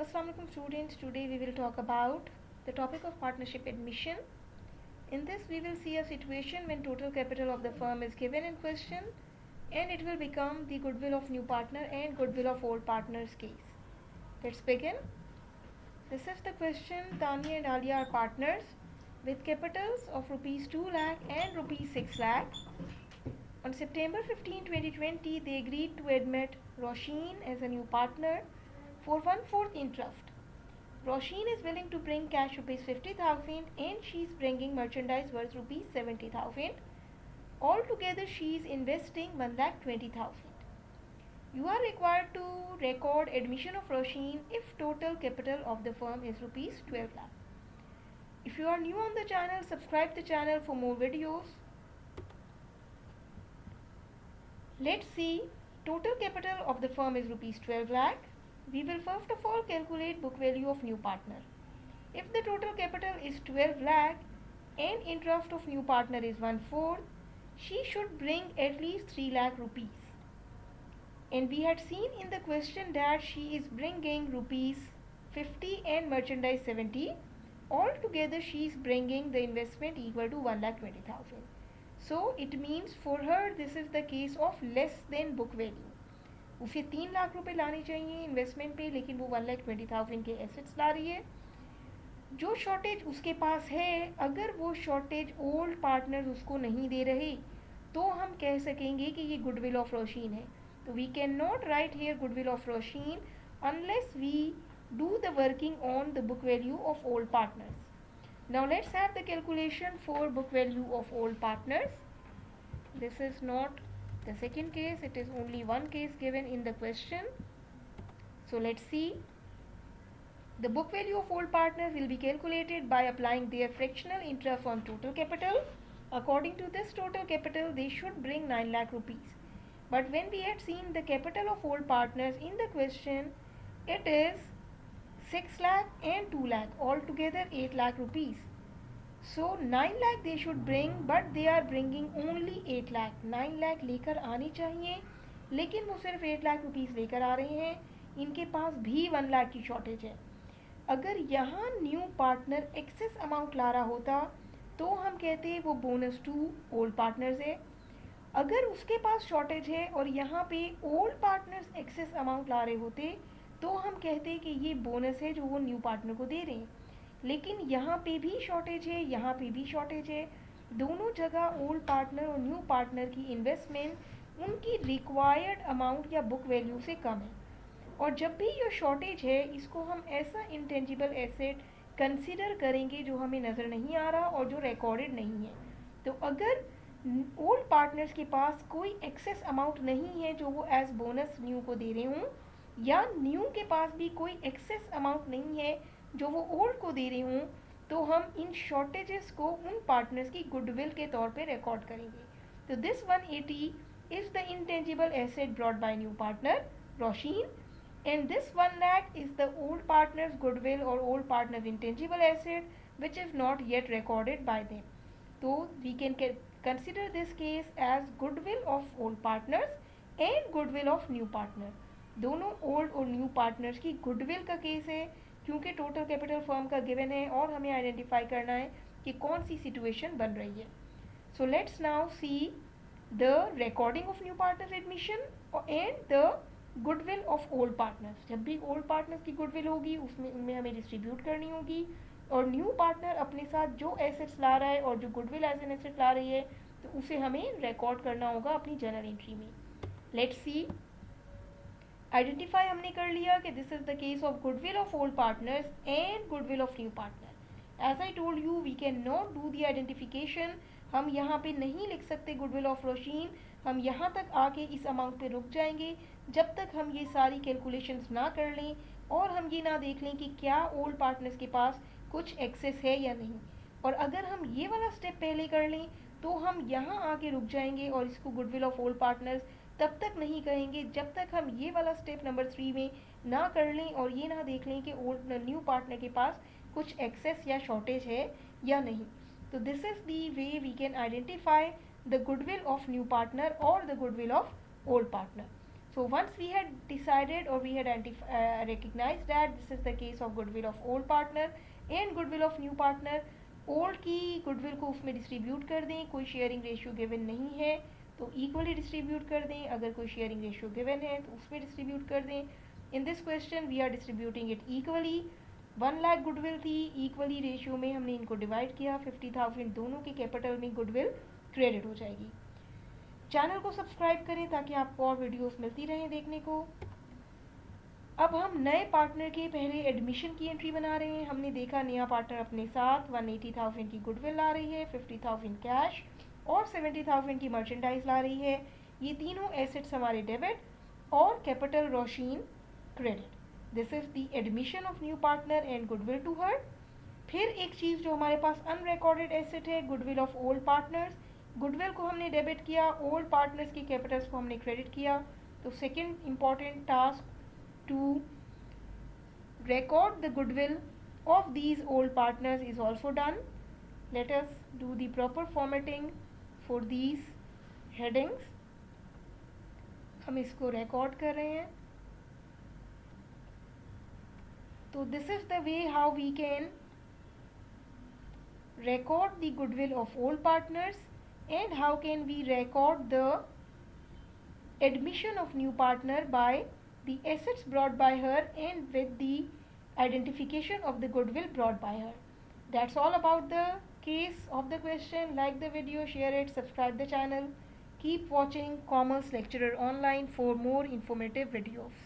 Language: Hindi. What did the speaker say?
Assalamu alaikum students. Today we will talk about the topic of partnership admission. In this we will see a situation when total capital of the firm is given in question and it will become the goodwill of new partner and goodwill of old partner's case. Let's begin. This is the question. Tanya and Alia are partners with capitals of rupees 2 lakh and rupees 6 lakh. On September 15, 2020, they agreed to admit Roisin as a new partner for 1/4 interest. Roisin is willing to bring cash rupees 50,000 and she is bringing merchandise worth rupees 70,000. Altogether she is investing 1,20,000. You are required to record admission of Roisin if total capital of the firm is rupees 12 lakh. If you are new on the channel, subscribe the channel for more videos. Let's see, total capital of the firm is rupees 12 lakh. We will first of all calculate book value of new partner. If the total capital is 12 lakh and interest of new partner is 1/4, she should bring at least 3 lakh rupees. And we had seen in the question that she is bringing rupees 50 and merchandise 70. Altogether she is bringing the investment equal to 1,20,000. So it means for her this is the case of less than book value. उसे 3 लाख रुपए लाने चाहिए इन्वेस्टमेंट पे, लेकिन वो 1,20,000 के एसेट्स ला रही है. जो शॉर्टेज उसके पास है, अगर वो शॉर्टेज ओल्ड पार्टनर उसको नहीं दे रहे तो हम कह सकेंगे कि ये गुडविल ऑफ रोशीन है. तो we can not write here goodwill of Roshin unless we do the working on the book value of old partners. Now let's have the calculation for book value of old partners. This is not the second case, it is only one case given in the question. So let's see. The book value of old partners will be calculated by applying their fractional interest on total capital. According to this total capital, they should bring 9 lakh rupees. But when we had seen the capital of old partners in the question, it is 6 lakh and 2 lakh, altogether 8 lakh rupees. So 9 lakh they should bring, but they are bringing only 8 lakh. 9 lakh लेकर आनी चाहिए, लेकिन वो सिर्फ 8 लाख रुपीस लेकर आ रहे हैं. इनके पास भी 1 लाख की शॉर्टेज है. अगर यहाँ न्यू पार्टनर एक्सेस अमाउंट ला रहा होता तो हम कहते हैं वो बोनस टू ओल्ड पार्टनर्स है. अगर उसके पास शॉर्टेज है और यहाँ पे ओल्ड पार्टनर्स एक्सेस अमाउंट ला रहे होते तो हम कहते हैं कि ये बोनस है जो वो न्यू पार्टनर को दे रहे हैं. लेकिन यहाँ पे भी शॉर्टेज है, यहाँ पे भी शॉर्टेज है. दोनों जगह ओल्ड पार्टनर और न्यू पार्टनर की इन्वेस्टमेंट उनकी रिक्वायर्ड अमाउंट या बुक वैल्यू से कम है. और जब भी ये शॉर्टेज है, इसको हम ऐसा इंटेंजिबल एसेट कंसिडर करेंगे जो हमें नज़र नहीं आ रहा और जो रिकॉर्डेड नहीं है. तो अगर ओल्ड पार्टनर्स के पास कोई एक्सेस अमाउंट नहीं है जो वो एज बोनस न्यू को दे रहे हों, या न्यू के पास भी कोई एक्सेस अमाउंट नहीं है जो वो ओल्ड को दे रहे हों, तो हम इन शॉर्टेजेस को उन पार्टनर्स की गुडविल के तौर पे रिकॉर्ड करेंगे. तो this 180 is the intangible asset brought by new partner Roshin, and this 1 lakh is the old partner's goodwill or old partner's intangible asset which is not yet recorded by them. So we can consider this case as goodwill of old partners and goodwill of new partner. दोनों ओल्ड और न्यू पार्टनर्स की गुडविल का केस है, क्योंकि टोटल कैपिटल फर्म का गिवन है और हमें आइडेंटिफाई करना है कि कौन सी सिचुएशन बन रही है. So let's now see the recording of new partner admission and the goodwill of old partners. जब भी ओल्ड पार्टनर्स की गुडविल होगी उसमें उनमें हमें डिस्ट्रीब्यूट करनी होगी, और न्यू पार्टनर अपने साथ जो एसेट्स ला रहा है और जो गुडविल एज एन एसेट ला रही है तो उसे हमें रिकॉर्ड करना होगा अपनी जर्नल एंट्री में. Let's see. आइडेंटिफाई हमने कर लिया कि this is the case of goodwill of old partners and goodwill of new partner. As I told you, we can not do the identification. हम यहाँ पे नहीं लिख सकते गुडविल ऑफ रोशीन. हम यहाँ तक आके इस अमाउंट पे रुक जाएंगे जब तक हम ये सारी कैलकुलेशंस ना कर लें और हम ये ना देख लें कि क्या ओल्ड पार्टनर्स के पास कुछ एक्सेस है या नहीं. और अगर हम ये वाला स्टेप पहले कर लें तो हम यहाँ आके रुक जाएंगे और इसको गुडविल ऑफ ओल्ड पार्टनर्स तब तक नहीं कहेंगे जब तक हम ये वाला स्टेप नंबर 3 में ना कर लें और ये ना देख लें कि ओल्ड न्यू पार्टनर के पास कुछ एक्सेस या शॉर्टेज है या नहीं. तो this is the way we can identify the goodwill of new partner और the goodwill of old partner. So once we had decided or we had recognized that this is the case of goodwill of old partner and goodwill of new partner, old की गुडविल को उसमें डिस्ट्रीब्यूट कर दें, कोई शेयरिंग रेशियो गिवन नहीं है तो इक्वली डिस्ट्रीब्यूट कर दें, अगर कोई शेयरिंग रेशियो गिवन है तो उसमें डिस्ट्रीब्यूट कर दें. In this question we are distributing it equally. 1 lakh goodwill थी, इक्वली रेशियो में हमने इनको डिवाइड किया, 50,000 दोनों के कैपिटल में गुडविल क्रेडिट हो जाएगी. चैनल को सब्सक्राइब करें ताकि आपको और वीडियोस मिलती रहें देखने को. अब हम नए पार्टनर के पहले एडमिशन की एंट्री बना रहे हैं. हमने देखा नया पार्टनर अपने साथ 180,000 की गुडविल ला रही है, 50,000 कैश और 70,000 की मर्चेंडाइज ला रही है. ये तीनों एसेट्स हमारे डेबिट और capital Roshin credit. This is the admission of new partner and goodwill to her. फिर एक चीज़ जो हमारे पास अनरिकॉर्डेड एसेट है, goodwill of old partners. Goodwill को हमने डेबिट किया, ओल्ड पार्टनर्स की कैपिटल्स को हमने क्रेडिट किया. तो second important task to record the goodwill of these old partners is also done. Let us do the proper formatting for these headings. हम इसको record कर रहे हैं. तो this is the way how we can record the goodwill of old partners and how can we record the admission of new partner by the assets brought by her and with the identification of the goodwill brought by her. That's all about the case of the question. Like the video, share it, subscribe the channel. Keep watching Commerce Lecturer Online for more informative videos.